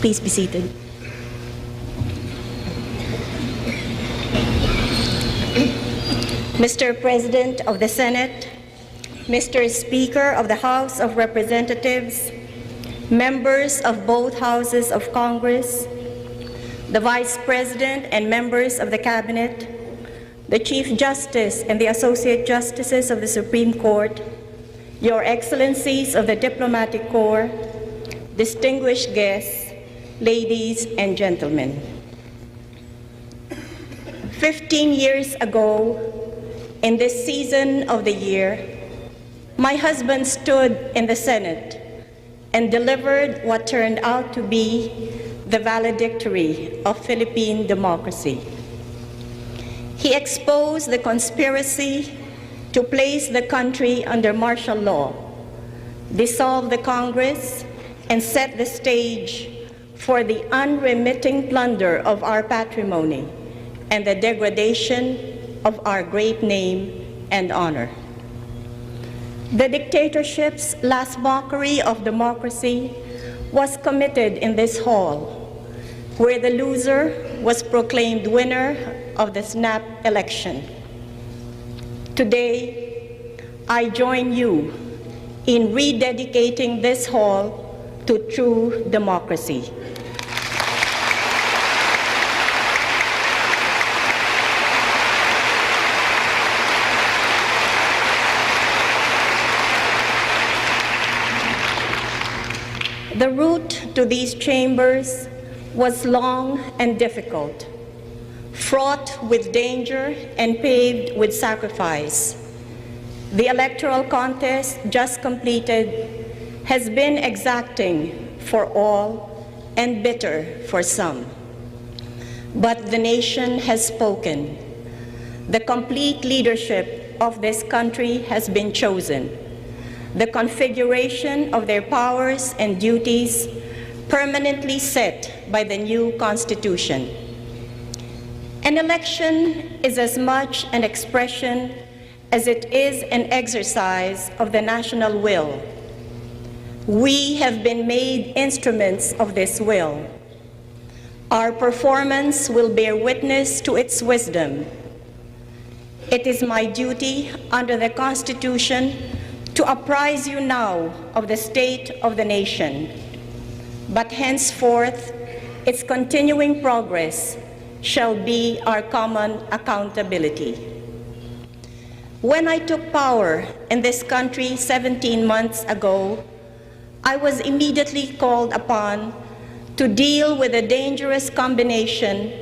Please be seated. Mr. President of the Senate, Mr. Speaker of the House of Representatives, members of both houses of Congress, the Vice President and members of the Cabinet, the Chief Justice and the Associate Justices of the Supreme Court, Your Excellencies of the Diplomatic Corps, distinguished guests, ladies and gentlemen. 15 years ago, in this season of the year, my husband stood in the Senate and delivered what turned out to be the valedictory of Philippine democracy. He exposed the conspiracy to place the country under martial law, dissolve the Congress, and set the stage for the unremitting plunder of our patrimony and the degradation of our great name and honor. The dictatorship's last mockery of democracy was committed in this hall, where the loser was proclaimed winner of the snap election. Today, I join you in rededicating this hall to true democracy. The route to these chambers was long and difficult, fraught with danger and paved with sacrifice. The electoral contest just completed has been exacting for all and bitter for some. But the nation has spoken. The complete leadership of this country has been chosen. The configuration of their powers and duties permanently set by the new Constitution. An election is as much an expression as it is an exercise of the national will. We have been made instruments of this will. Our performance will bear witness to its wisdom. It is my duty under the Constitution to apprise you now of the state of the nation, but henceforth its continuing progress shall be our common accountability. When I took power in this country 17 months ago, I was immediately called upon to deal with a dangerous combination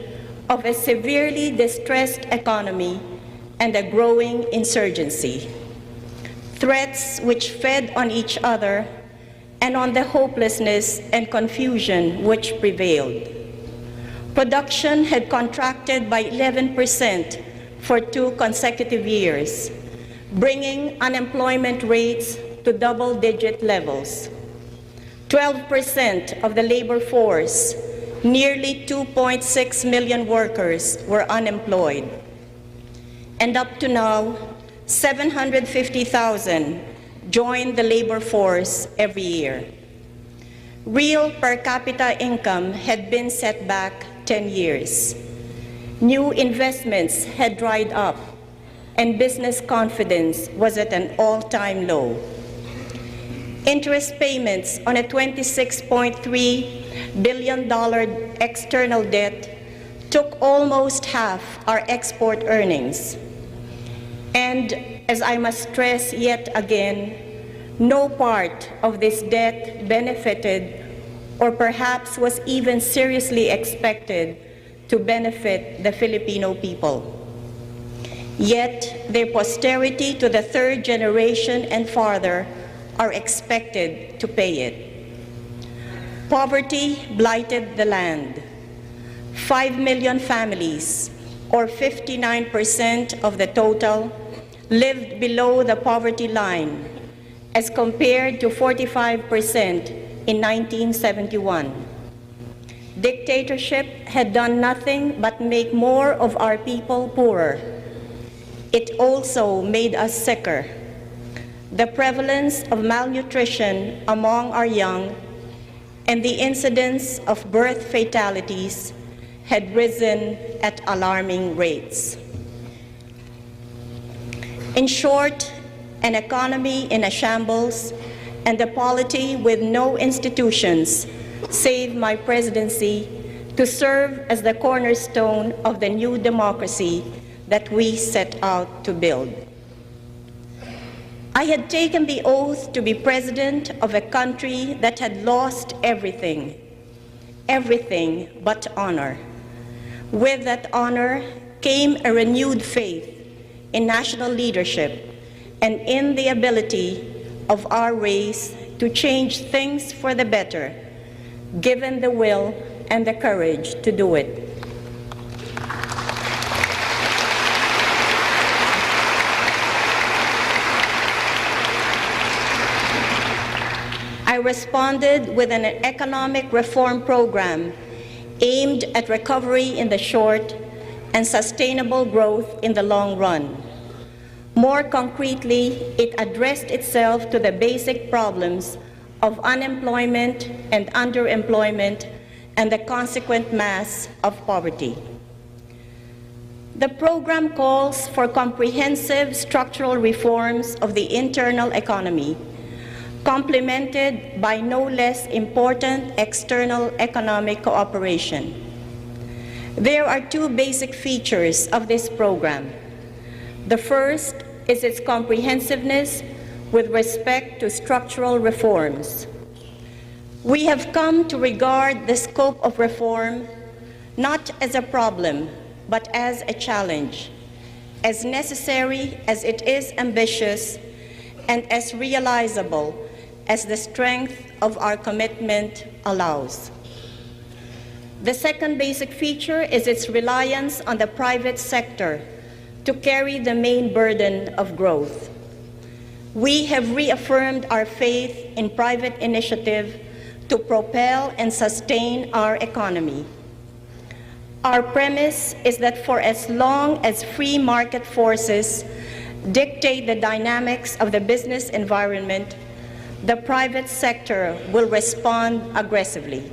of a severely distressed economy and a growing insurgency. Threats which fed on each other and on the hopelessness and confusion which prevailed. Production had contracted by 11% for 2 consecutive years, bringing unemployment rates to double-digit levels. 12% of the labor force, nearly 2.6 million workers, were unemployed. And up to now, 750,000 join the labor force every year. Real per capita income had been set back 10 years. New investments had dried up, and business confidence was at an all-time low. Interest payments on a $26.3 billion external debt took almost half our export earnings. And as I must stress yet again, no part of this debt benefited or perhaps was even seriously expected to benefit the Filipino people. Yet their posterity to the 3rd generation and farther are expected to pay it. Poverty blighted the land. 5 million families, or 59% of the total, lived below the poverty line, as compared to 45% in 1971. Dictatorship had done nothing but make more of our people poorer. It also made us sicker. The prevalence of malnutrition among our young and the incidence of birth fatalities had risen at alarming rates. In short, an economy in a shambles and a polity with no institutions saved my presidency to serve as the cornerstone of the new democracy that we set out to build. I had taken the oath to be president of a country that had lost everything, everything but honor. With that honor came a renewed faith in national leadership and in the ability of our race to change things for the better, given the will and the courage to do it. I responded with an economic reform program aimed at recovery in the short and sustainable growth in the long run. More concretely, it addressed itself to the basic problems of unemployment and underemployment and the consequent mass of poverty. The program calls for comprehensive structural reforms of the internal economy, complemented by no less important external economic cooperation. There are two basic features of this program. The first is its comprehensiveness with respect to structural reforms. We have come to regard the scope of reform not as a problem, but as a challenge, as necessary as it is ambitious, and as realizable as the strength of our commitment allows. The second basic feature is its reliance on the private sector to carry the main burden of growth. We have reaffirmed our faith in private initiative to propel and sustain our economy. Our premise is that for as long as free market forces dictate the dynamics of the business environment, the private sector will respond aggressively.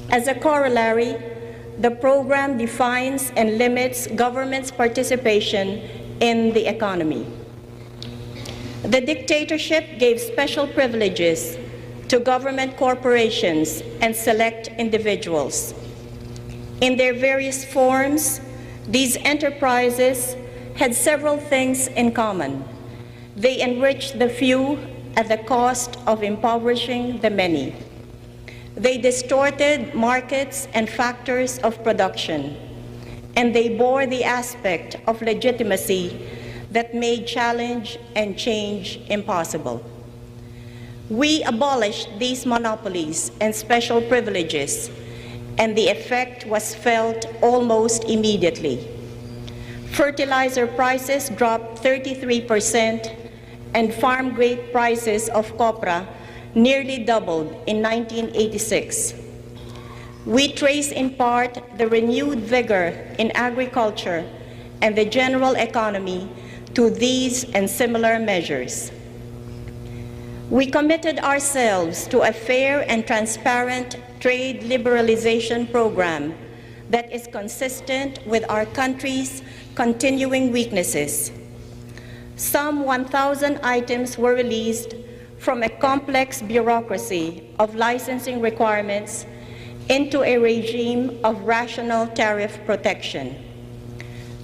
As a corollary, the program defines and limits government's participation in the economy. The dictatorship gave special privileges to government corporations and select individuals. In their various forms, these enterprises had several things in common. They enriched the few at the cost of impoverishing the many. They distorted markets and factors of production, and they bore the aspect of legitimacy that made challenge and change impossible. We abolished these monopolies and special privileges, and the effect was felt almost immediately. Fertilizer prices dropped 33%, and farm grade prices of copra nearly doubled in 1986. We trace in part the renewed vigor in agriculture and the general economy to these and similar measures. We committed ourselves to a fair and transparent trade liberalization program that is consistent with our country's continuing weaknesses. Some 1,000 items were released from a complex bureaucracy of licensing requirements into a regime of rational tariff protection.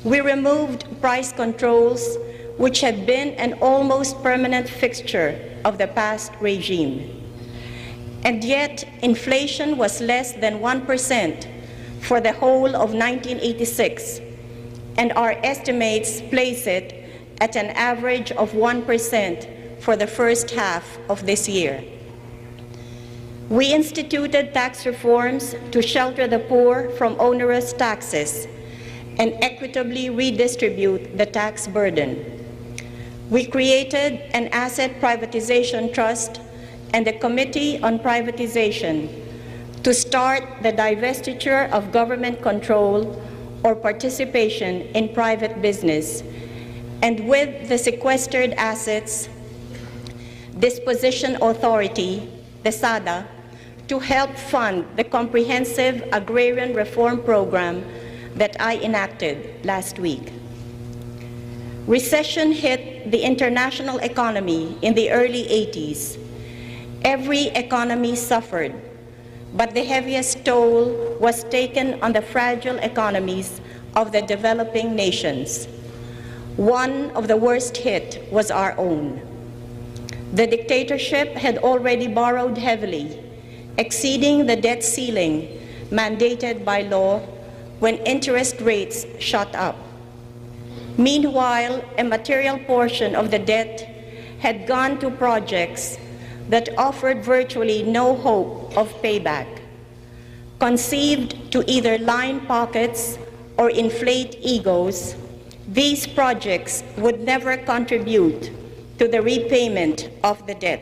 We removed price controls, which had been an almost permanent fixture of the past regime. And yet, inflation was less than 1% for the whole of 1986, and our estimates place it at an average of 1% for the first half of this year. We instituted tax reforms to shelter the poor from onerous taxes and equitably redistribute the tax burden. We created an asset privatization trust and a committee on privatization to start the divestiture of government control or participation in private business, and with the sequestered assets disposition authority, the SADA, to help fund the comprehensive agrarian reform program that I enacted last week. Recession hit the international economy in the early 80s. Every economy suffered, but the heaviest toll was taken on the fragile economies of the developing nations. One of the worst hit was our own. The dictatorship had already borrowed heavily, exceeding the debt ceiling mandated by law when interest rates shot up. Meanwhile, a material portion of the debt had gone to projects that offered virtually no hope of payback. Conceived to either line pockets or inflate egos, these projects would never contribute to the repayment of the debt.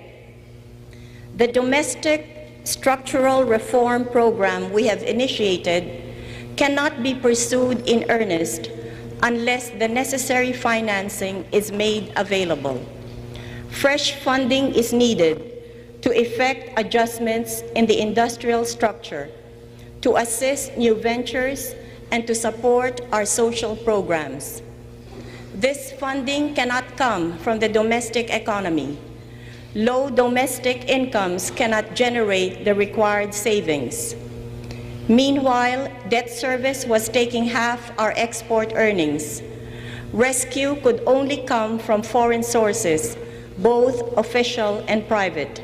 The domestic structural reform program we have initiated cannot be pursued in earnest unless the necessary financing is made available. Fresh funding is needed to effect adjustments in the industrial structure, to assist new ventures, and to support our social programs. This funding cannot come from the domestic economy. Low domestic incomes cannot generate the required savings. Meanwhile, debt service was taking half our export earnings. Rescue could only come from foreign sources, both official and private.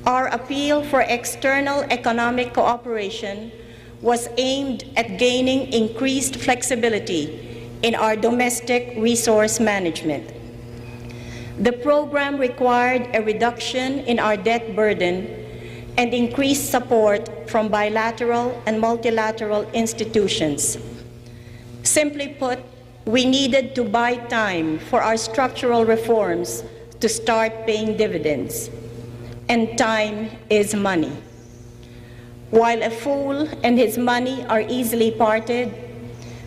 Our appeal for external economic cooperation was aimed at gaining increased flexibility in our domestic resource management. The program required a reduction in our debt burden and increased support from bilateral and multilateral institutions. Simply put, we needed to buy time for our structural reforms to start paying dividends. And time is money. While a fool and his money are easily parted,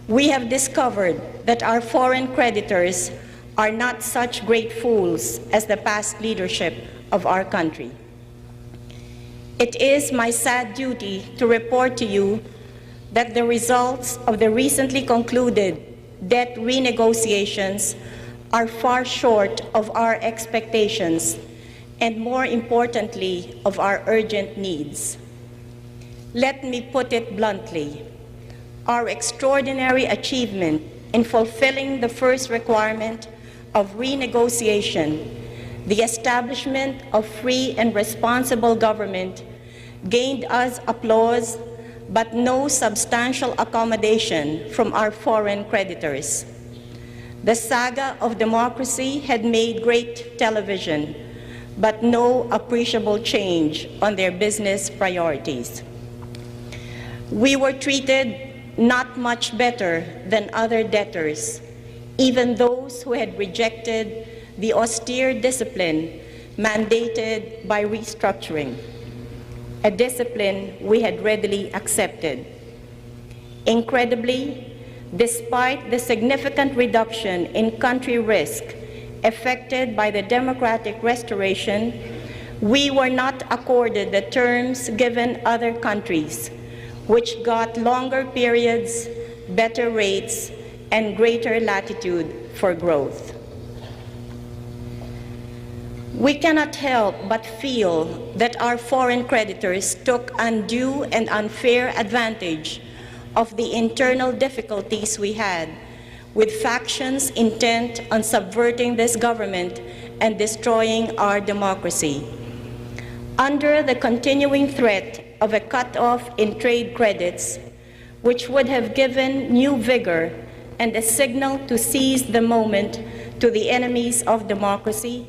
we have discovered that our foreign creditors are not such great fools as the past leadership of our country. It is my sad duty to report to you that the results of the recently concluded debt renegotiations are far short of our expectations and, more importantly, of our urgent needs. Let me put it bluntly. Our extraordinary achievement in fulfilling the first requirement of renegotiation, the establishment of free and responsible government, gained us applause, but no substantial accommodation from our foreign creditors. The saga of democracy had made great television, but no appreciable change on their business priorities. We were treated not much better than other debtors, even those who had rejected the austere discipline mandated by restructuring, a discipline we had readily accepted. Incredibly, despite the significant reduction in country risk affected by the democratic restoration, we were not accorded the terms given other countries, which got longer periods, better rates, and greater latitude for growth. We cannot help but feel that our foreign creditors took undue and unfair advantage of the internal difficulties we had with factions intent on subverting this government and destroying our democracy. Under the continuing threat of a cutoff in trade credits, which would have given new vigor and a signal to seize the moment to the enemies of democracy,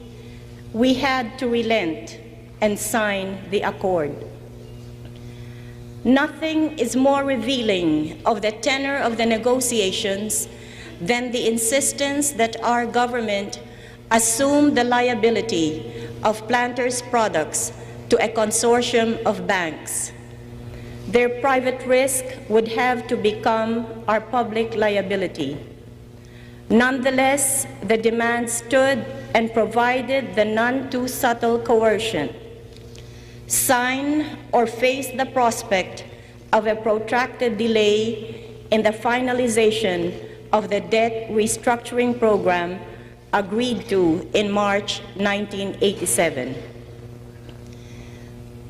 we had to relent and sign the accord. Nothing is more revealing of the tenor of the negotiations than the insistence that our government assume the liability of planters' products to a consortium of banks. Their private risk would have to become our public liability. Nonetheless, the demand stood and provided the none too subtle coercion. sign or face the prospect of a protracted delay in the finalization of the debt restructuring program agreed to in March 1987.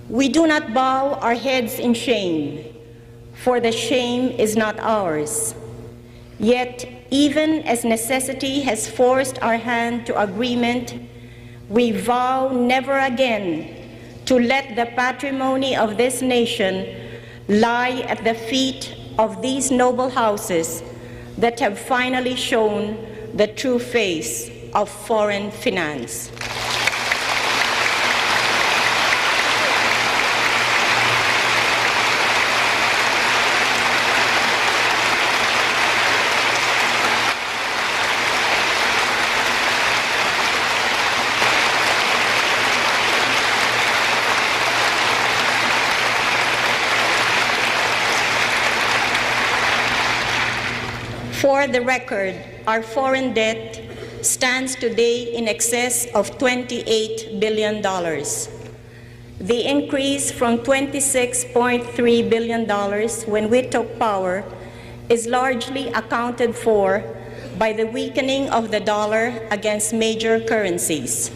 We do not bow our heads in shame, for the shame is not ours. Yet, even as necessity has forced our hand to agreement, we vow never again to let the patrimony of this nation lie at the feet of these noble houses that have finally shown the true face of foreign finance. For the record, our foreign debt stands today in excess of $28 billion. The increase from $26.3 billion when we took power is largely accounted for by the weakening of the dollar against major currencies.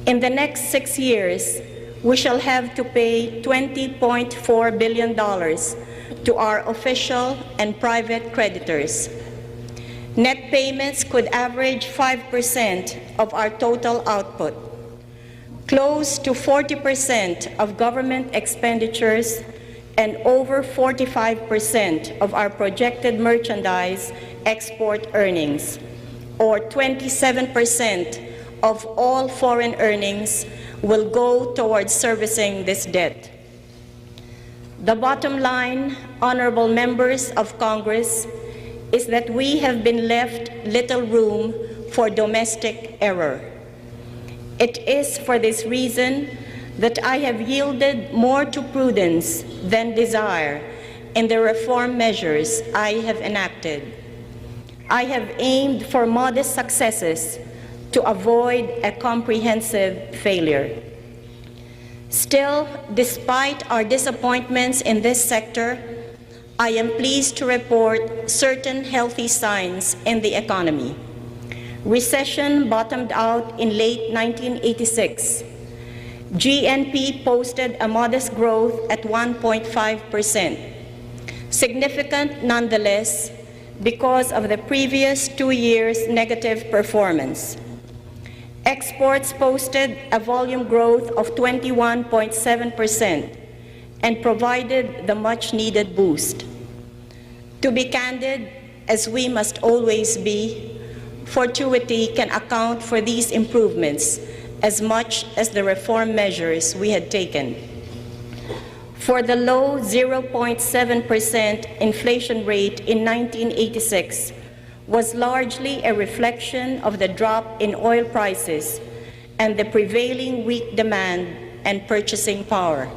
In the next 6 years, we shall have to pay $20.4 billion to our official and private creditors. Net payments could average 5% of our total output. Close to 40% of government expenditures and over 45% of our projected merchandise export earnings, or 27% of all foreign earnings, will go towards servicing this debt. The bottom line, honorable members of Congress, is that we have been left little room for domestic error. It is for this reason that I have yielded more to prudence than desire in the reform measures I have enacted. I have aimed for modest successes to avoid a comprehensive failure. Still, despite our disappointments in this sector, I am pleased to report certain healthy signs in the economy. Recession bottomed out in late 1986. GNP posted a modest growth at 1.5%, significant nonetheless because of the previous 2 years' negative performance. Exports posted a volume growth of 21.7% and provided the much-needed boost. To be candid, as we must always be, fortuity can account for these improvements as much as the reform measures we had taken. For the low 0.7% inflation rate in 1986 was largely a reflection of the drop in oil prices and the prevailing weak demand and purchasing power.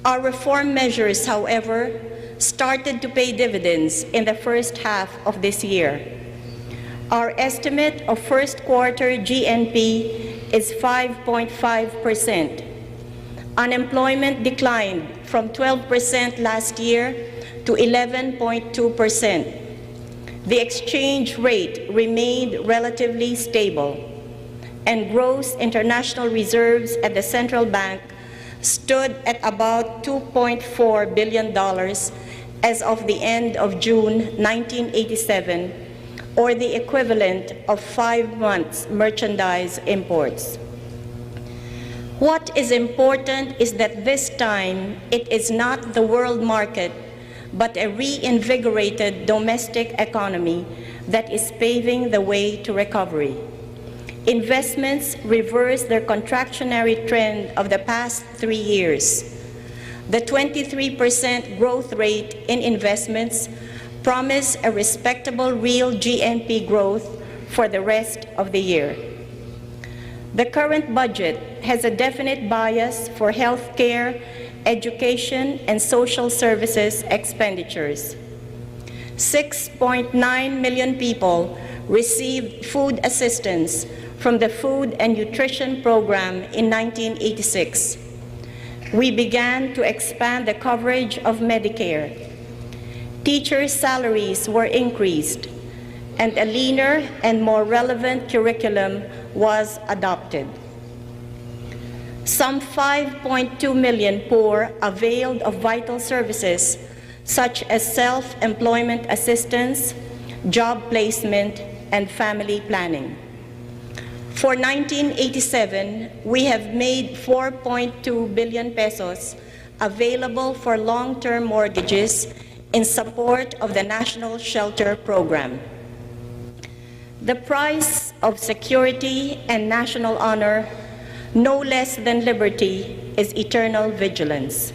Our reform measures, however, started to pay dividends in the first half of this year. Our estimate of first quarter GNP is 5.5%. Unemployment declined from 12% last year to 11.2%. The exchange rate remained relatively stable, and gross international reserves at the central bank stood at about $2.4 billion as of the end of June 1987, or the equivalent of 5 months' merchandise imports. What is important is that this time it is not the world market, but a reinvigorated domestic economy that is paving the way to recovery. Investments reverse their contractionary trend of the past 3 years. The 23% growth rate in investments promise a respectable real GNP growth for the rest of the year. The current budget has a definite bias for health care, education, and social services expenditures. 6.9 million people received food assistance from the Food and Nutrition Program in 1986. We began to expand the coverage of Medicare. Teachers' salaries were increased, and a leaner and more relevant curriculum was adopted. Some 5.2 million poor availed of vital services such as self-employment assistance, job placement, and family planning. For 1987, we have made 4.2 billion pesos available for long-term mortgages in support of the National Shelter Program. The price of security and national honor, no less than liberty, is eternal vigilance.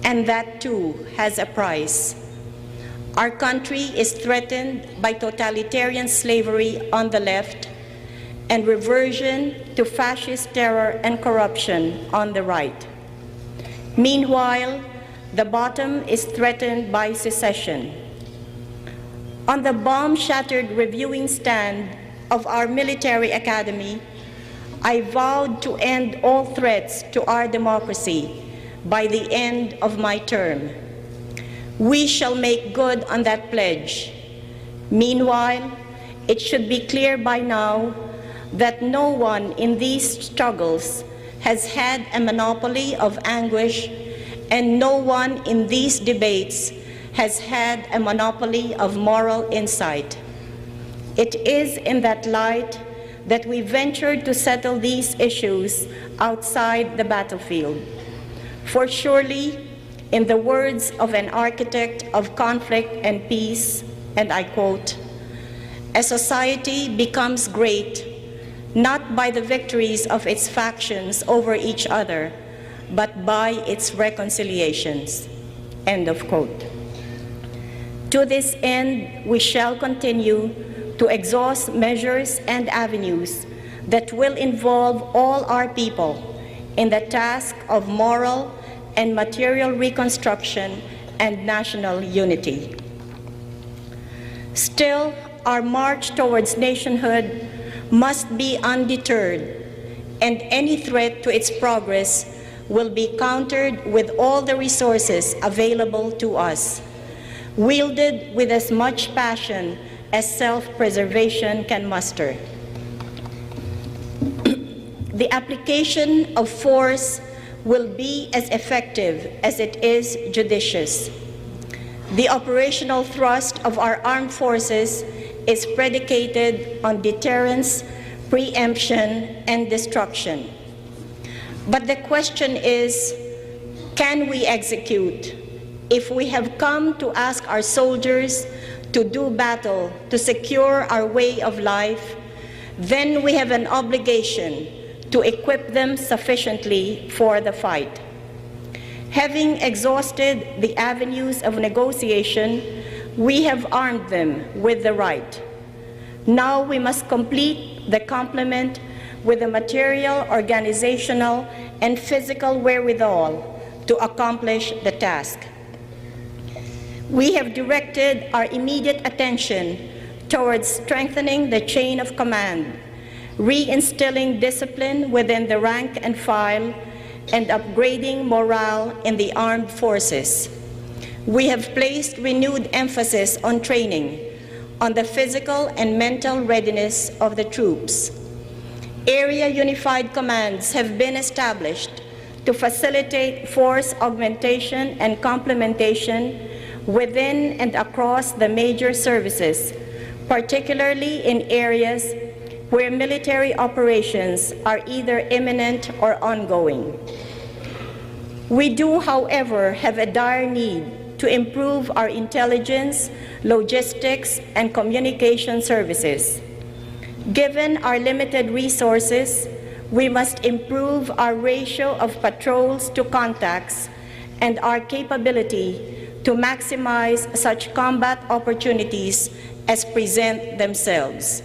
And that too has a price. Our country is threatened by totalitarian slavery on the left and reversion to fascist terror and corruption on the right. Meanwhile, the bottom is threatened by secession. On the bomb-shattered reviewing stand of our military academy, I vowed to end all threats to our democracy by the end of my term. We shall make good on that pledge. Meanwhile, it should be clear by now that no one in these struggles has had a monopoly of anguish, and no one in these debates has had a monopoly of moral insight. It is in that light that we ventured to settle these issues outside the battlefield. For surely, in the words of an architect of conflict and peace, and I quote, "A society becomes great not by the victories of its factions over each other, but by its reconciliations." End of quote. To this end, we shall continue to exhaust measures and avenues that will involve all our people in the task of moral and material reconstruction and national unity. Still, our march towards nationhood must be undeterred, and any threat to its progress will be countered with all the resources available to us, wielded with as much passion as self-preservation can muster. The application of force will be as effective as it is judicious. The operational thrust of our armed forces is predicated on deterrence, preemption, and destruction. But the question is, can we execute? If we have come to ask our soldiers to do battle to secure our way of life, then we have an obligation to equip them sufficiently for the fight. Having exhausted the avenues of negotiation, we have armed them with the right. Now we must complete the complement with the material, organizational, and physical wherewithal to accomplish the task. We have directed our immediate attention towards strengthening the chain of command, reinstilling discipline within the rank and file, and upgrading morale in the armed forces. We have placed renewed emphasis on training, on the physical and mental readiness of the troops. Area unified commands have been established to facilitate force augmentation and complementation within and across the major services, particularly in areas where military operations are either imminent or ongoing. We do, however, have a dire need to improve our intelligence, logistics, and communication services. Given our limited resources, we must improve our ratio of patrols to contacts and our capability to maximize such combat opportunities as present themselves.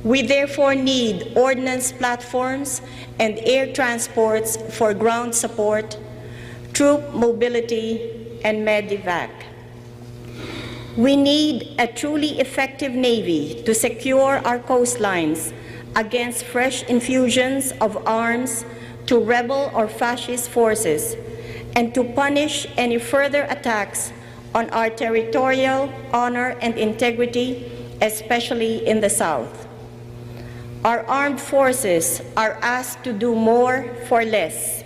We therefore need ordnance platforms and air transports for ground support, troop mobility, and medevac. We need a truly effective Navy to secure our coastlines against fresh infusions of arms to rebel or fascist forces and to punish any further attacks on our territorial honor and integrity, especially in the South. Our armed forces are asked to do more for less.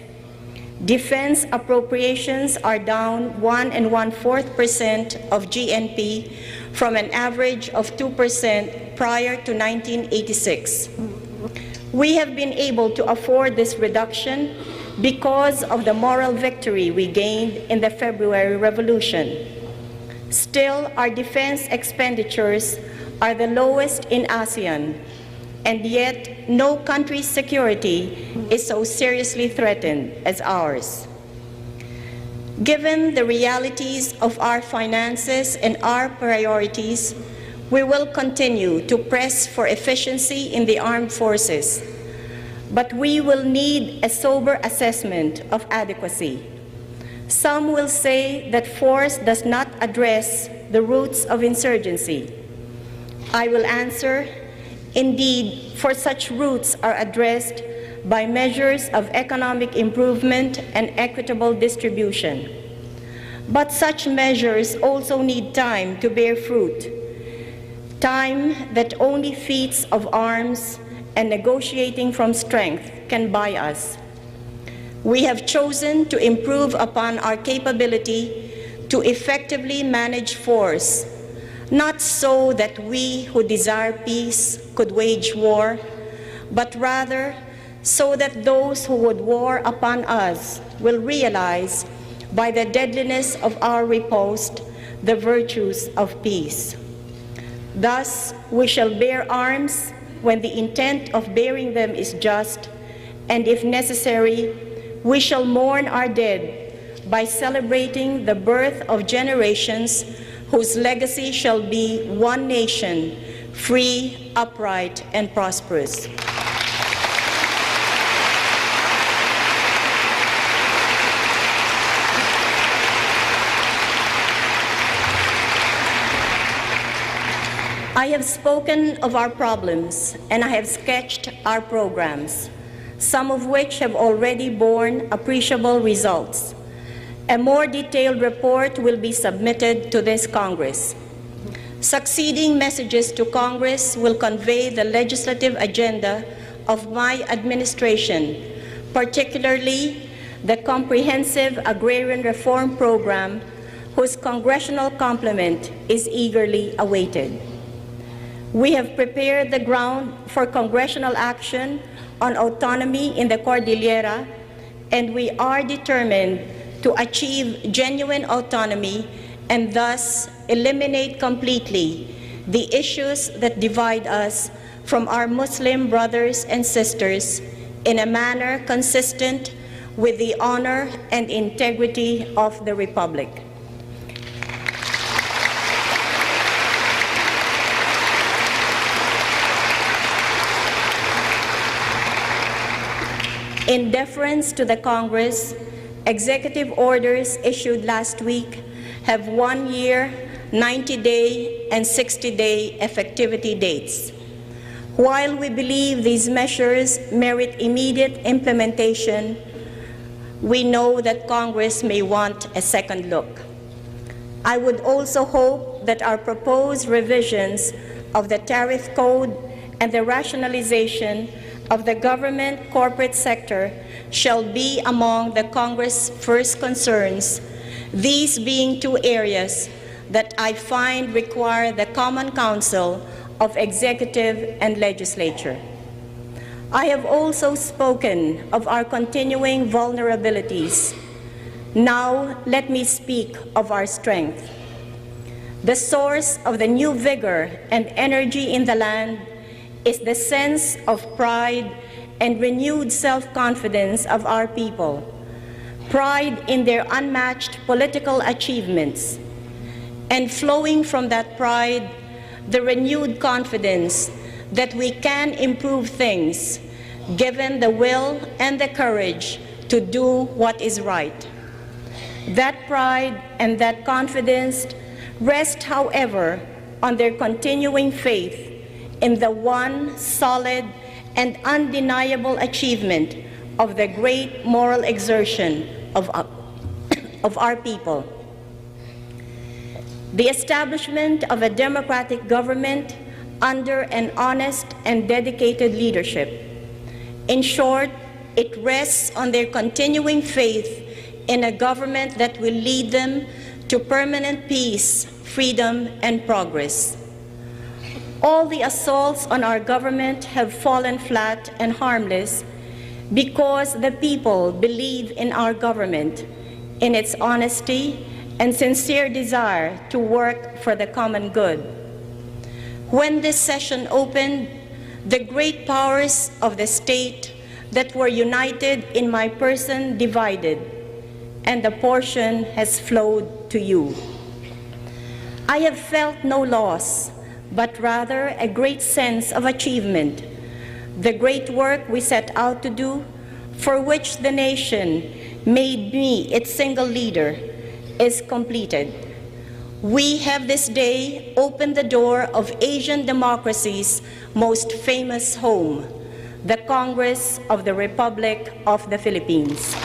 Defense appropriations are down 1 1/4% of GNP from an average of 2% prior to 1986. We have been able to afford this reduction because of the moral victory we gained in the February Revolution. Still, our defense expenditures are the lowest in ASEAN, and yet no country's security is so seriously threatened as ours. Given the realities of our finances and our priorities, we will continue to press for efficiency in the armed forces, but we will need a sober assessment of adequacy. Some will say that force does not address the roots of insurgency. I will answer, indeed, for such roots are addressed by measures of economic improvement and equitable distribution. But such measures also need time to bear fruit, time that only feats of arms and negotiating from strength can buy us. We have chosen to improve upon our capability to effectively manage force, not so that we who desire peace could wage war, but rather so that those who would war upon us will realize by the deadliness of our riposte the virtues of peace. Thus, we shall bear arms when the intent of bearing them is just, and if necessary, we shall mourn our dead by celebrating the birth of generations whose legacy shall be one nation, free, upright, and prosperous. I have spoken of our problems, and I have sketched our programs, some of which have already borne appreciable results. A more detailed report will be submitted to this Congress. Succeeding messages to Congress will convey the legislative agenda of my administration, particularly the comprehensive agrarian reform program, whose congressional complement is eagerly awaited. We have prepared the ground for congressional action on autonomy in the Cordillera, and we are determined to achieve genuine autonomy and thus eliminate completely the issues that divide us from our Muslim brothers and sisters in a manner consistent with the honor and integrity of the Republic. In deference to the Congress, executive orders issued last week have 1 year, 90-day, and 60-day effectivity dates. While we believe these measures merit immediate implementation, we know that Congress may want a second look. I would also hope that our proposed revisions of the tariff code and the rationalization of the government corporate sector shall be among the Congress' first concerns, these being two areas that I find require the common counsel of executive and legislature. I have also spoken of our continuing vulnerabilities. Now let me speak of our strength. The source of the new vigor and energy in the land is the sense of pride and renewed self-confidence of our people, pride in their unmatched political achievements, and flowing from that pride, the renewed confidence that we can improve things, given the will and the courage to do what is right. That pride and that confidence rest, however, on their continuing faith in the one solid and undeniable achievement of the great moral exertion of our people. The establishment of a democratic government under an honest and dedicated leadership. In short, it rests on their continuing faith in a government that will lead them to permanent peace, freedom, and progress. All the assaults on our government have fallen flat and harmless because the people believe in our government, in its honesty and sincere desire to work for the common good. When this session opened, the great powers of the state that were united in my person divided, and the portion has flowed to you. I have felt no loss, but rather a great sense of achievement. The great work we set out to do, for which the nation made me its single leader, is completed. We have this day opened the door of Asian democracy's most famous home, the Congress of the Republic of the Philippines.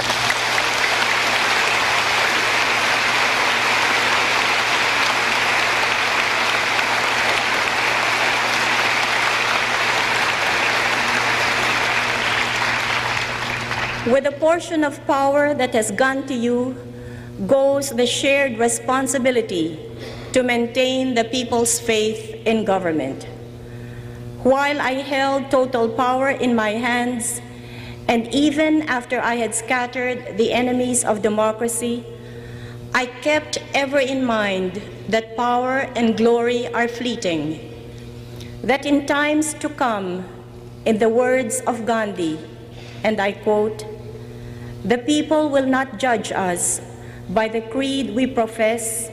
With the portion of power that has gone to you goes the shared responsibility to maintain the people's faith in government. While I held total power in my hands, and even after I had scattered the enemies of democracy, I kept ever in mind that power and glory are fleeting, that in times to come, in the words of Gandhi, and I quote, "The people will not judge us by the creed we profess,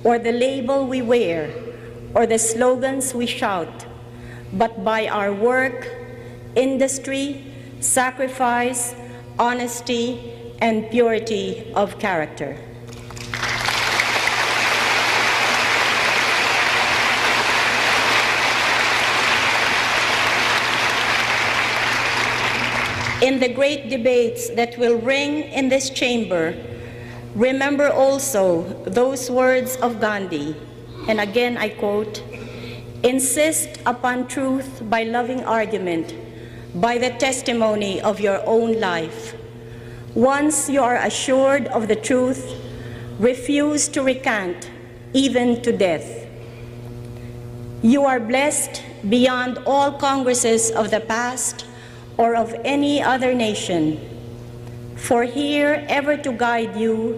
or the label we wear, or the slogans we shout, but by our work, industry, sacrifice, honesty, and purity of character." In the great debates that will ring in this chamber, remember also those words of Gandhi, and again I quote, "Insist upon truth by loving argument, by the testimony of your own life. Once you are assured of the truth, refuse to recant, even to death. You are blessed beyond all congresses of the past or of any other nation, for here ever to guide you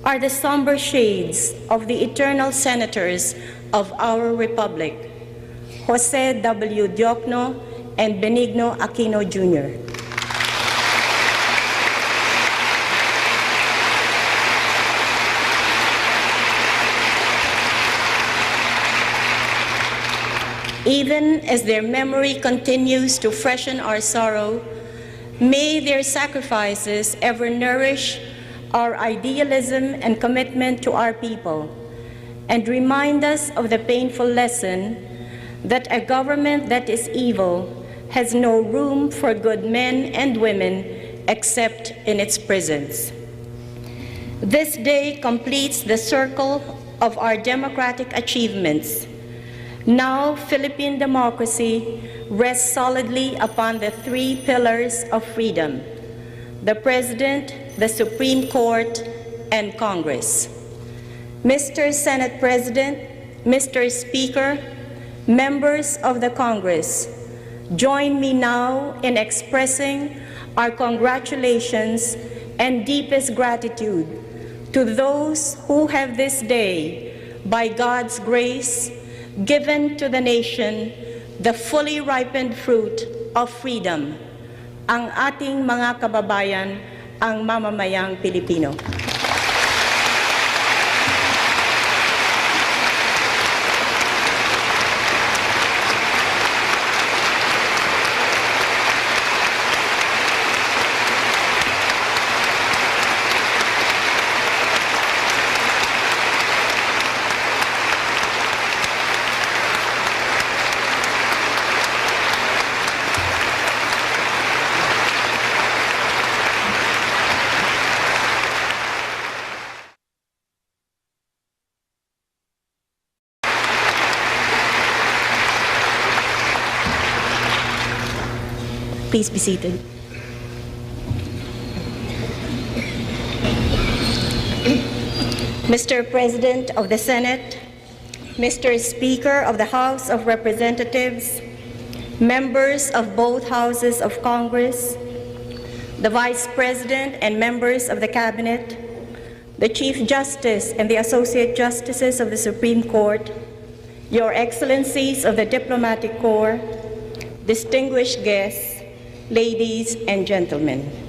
are the somber shades of the eternal senators of our republic, Jose W. Diokno and Benigno Aquino Jr. Even as their memory continues to freshen our sorrow, may their sacrifices ever nourish our idealism and commitment to our people, and remind us of the painful lesson that a government that is evil has no room for good men and women except in its prisons. This day completes the circle of our democratic achievements. Now, Philippine democracy rests solidly upon the three pillars of freedom: the President, the Supreme Court, and Congress. Mr. Senate President, Mr. Speaker, members of the Congress, join me now in expressing our congratulations and deepest gratitude to those who have this day, by God's grace, given to the nation the fully ripened fruit of freedom, ang ating mga kababayan, ang mamamayang Pilipino. Please be seated. Mr. President of the Senate, Mr. Speaker of the House of Representatives, members of both houses of Congress, the Vice President and members of the Cabinet, the Chief Justice and the Associate Justices of the Supreme Court, Your Excellencies of the Diplomatic Corps, distinguished guests, ladies and gentlemen.